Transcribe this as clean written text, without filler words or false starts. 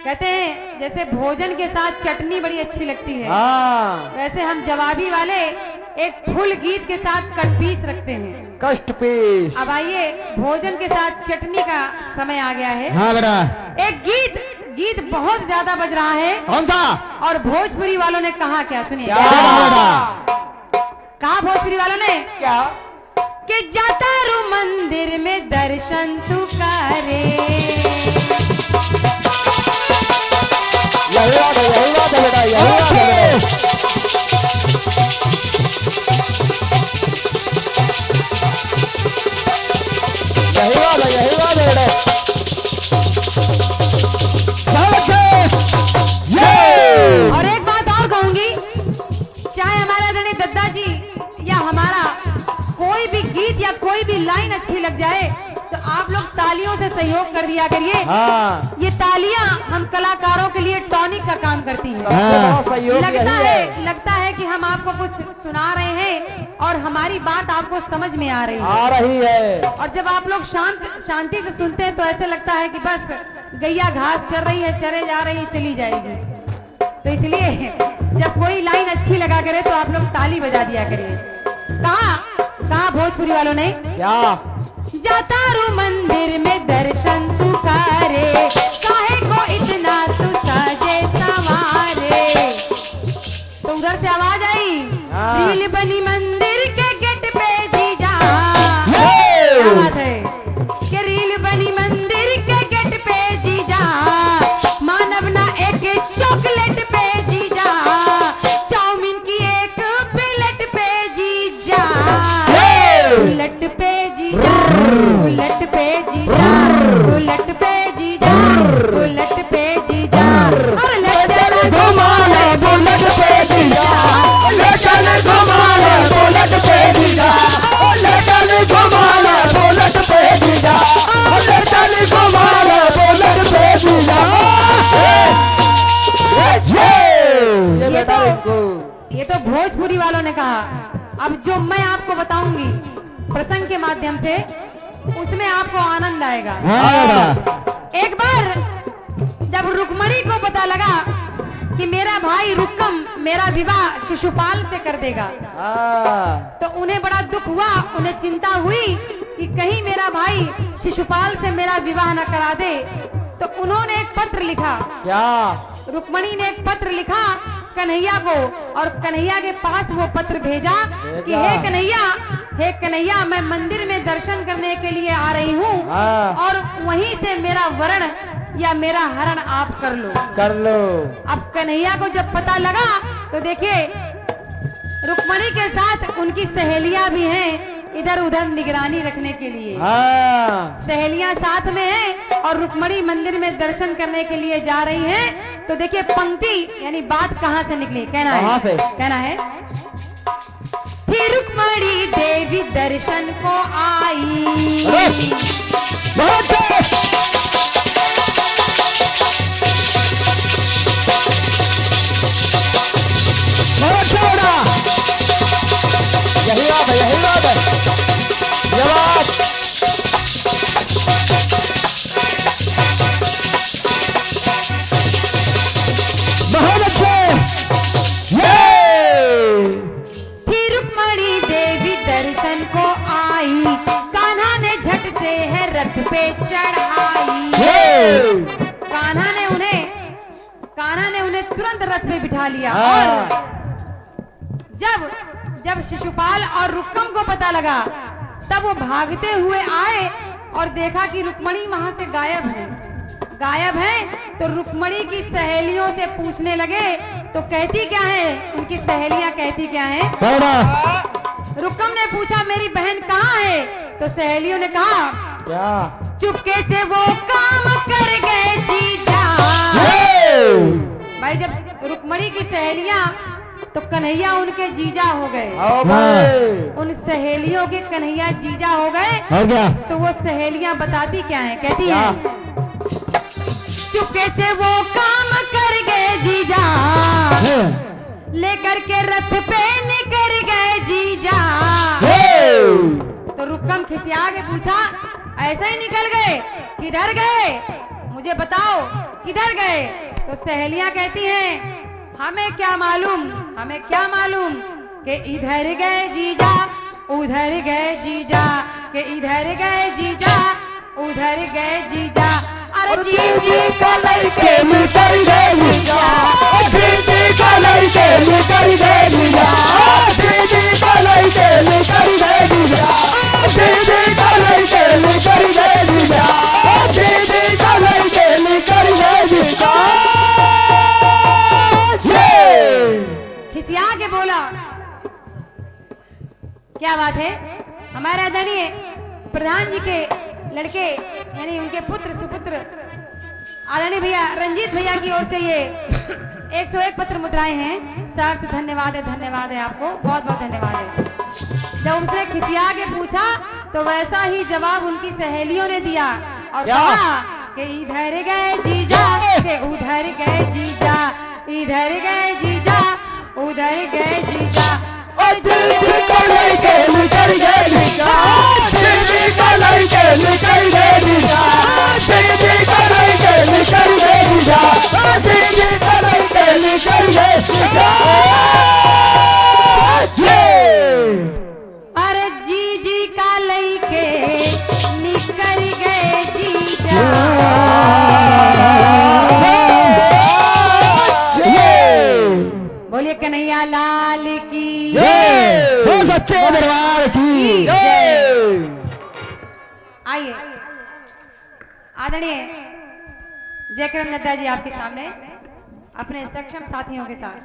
कहते हैं जैसे भोजन के साथ चटनी बड़ी अच्छी लगती है, वैसे हम जवाबी वाले एक फुल गीत के साथ कटपीस रखते हैं, कष्ट पीस। अब आइए भोजन के साथ चटनी का समय आ गया है। हाँ बेटा। एक गीत बहुत ज्यादा बज रहा है। कौन सा? और भोजपुरी वालों ने कहा क्या, सुनिए। कहा भोजपुरी वालों ने क्या? कि जाता रू मंदिर में दर्शन तू करे। यही बात है बेटा, यही बात है। यही बात है बेटा। और एक बात और कहूंगी, चाहे हमारा धनी दद्दा जी या हमारा कोई भी गीत या कोई भी लाइन अच्छी लग जाए तो आप लोग तालियों से सहयोग कर दिया करिए। ये तालियां हम कलाकारों के लिए टॉनिक का काम करती हैं। लगता है कि हम आपको कुछ सुना रहे हैं और हमारी बात आपको समझ में आ रही है। और जब आप लोग शांति से सुनते हैं तो ऐसे लगता है कि बस गैया घास चर रही है, चरे जा रही है, चली जाएगी। तो इसलिए जब कोई लाइन अच्छी लगा करे तो आप लोग ताली बजा दिया करिए। कहा भोजपुरी वालों ने क्या? जाता रू मंदिर में दर्शन तू करे, काहे को इतना तू साजे सवारे। तो उधर से आवाज आई, रील बनी मंदिर के गेट पे जीजा। क्या बात है कि रील बनी मंदिर के गेट पे जीजा, मानव ना एक चॉकलेट पे जीजा, चाउमीन की एक प्लेट पे जीजा, उलट पे जीजा, उलट पे जीजा, उलट पे जीजा, उलट पे जीजा, और ले चल घुमाने बुलेट पे जीजा, ले चल घुमाने बुलेट पे जीजा, ले चल घुमाने बुलेट पे जीजा, ले चल घुमाने बुलेट पे जीजा। ये तो भोजपुरी वालों ने कहा। अब जो मैं आपको बताऊंगी प्रसंग के माध्यम से, उसमें आपको आनंद आएगा। एक बार जब रुक्मणी को पता लगा कि मेरा भाई रुक्कम मेरा विवाह शिशुपाल से कर देगा, तो उन्हें बड़ा दुख हुआ, उन्हें चिंता हुई कि कहीं मेरा भाई शिशुपाल से मेरा विवाह न करा दे। तो उन्होंने एक पत्र लिखा। क्या? रुक्मणी ने एक पत्र लिखा कन्हैया को, और कन्हैया के पास वो पत्र भेजा कि हे कन्हैया, मैं मंदिर में दर्शन करने के लिए आ रही हूँ और वहीं से मेरा वरण या मेरा हरण आप कर लो। अब कन्हैया को जब पता लगा तो देखिए रुक्मणी के साथ उनकी सहेलियां भी हैं, इधर उधर निगरानी रखने के लिए। सहेलियां साथ में हैं और रुक्मणी मंदिर में दर्शन करने के लिए जा रही हैं। तो देखिए पंक्ति यानी बात कहाँ से निकली, कहना है थी रुक्मणी देवी दर्शन को आई, यही बात है, यही बात है। जवाब बहुत अच्छे। थी रुक्मणी देवी दर्शन को आई, कान्हा ने झट से है रथ पे चढ़ाई। कान्हा ने उन्हें तुरंत रथ में बिठा लिया। और जब शिशुपाल और रुक्कम को पता लगा तब वो भागते हुए आए और देखा कि रुक्मणी वहां से गायब है। तो रुक्मणी की सहेलियों से पूछने लगे तो कहती क्या है, उनकी सहेलियां कहती क्या है। रुक्कम ने पूछा मेरी बहन कहाँ है, तो सहेलियों ने कहा क्या? चुपके से वो काम कर गए जीजा। भाई जब रुक्मणी की सहेलियां तो कन्हैया उनके जीजा हो गए। उन सहेलियों के कन्हैया जीजा हो गए। और क्या? तो वो सहेलियां बताती क्या है, कहती हैं चुपके से वो काम कर गए जीजा, लेकर के रथ पे निकल गए जीजा। तो रुक्कम खिसिया के पूछा ऐसे ही निकल गए, किधर गए मुझे बताओ। किधर गए? तो सहेलियां कहती हैं हमें क्या मालूम कि इधर गए जीजा, उधर गए जीजा, कि इधर गए जीजा, उधर गए जीजा। अरे जीजी का लइके निकल गए जीजा, दीदी का लइके निकल गए जीजा, दीदी का लइके निकल गए जीजा, दीदी का लइके निकल गए जीजा, दीदी का लइके निकल गए जीजा। खिसिया के बोला, क्या बात है? हमारे आदरणीय प्रधान जी के लड़के यानी उनके पुत्र सुपुत्र आदरणीय भैया रंजीत भैया की ओर से ये 101 पत्र मुद्राएं हैं। सख्त धन्यवाद है आपको, बहुत बहुत धन्यवाद है। जब उसने खिसिया के पूछा तो वैसा ही जवाब उनकी सहेलियों ने दिया और कहा कि इधर गए जीजा, के उधर गए जीजा, इधर गए जीजा, उधर गए जीजा। दीदी का लइके निकल गए जीजा, दीदी का लइके निकल गए जीजा, दीदी का लइके निकल गए जीजा, दीदी का लइके निकल गए जीजा। अरे जीजी का लइके निकल गए जीजा। बोलिए कन्हैया लाल की हो सच्चे दरबार की जय। आइए आदरणीय जयकरण नड्डा जी आपके सामने अपने सक्षम साथियों के साथ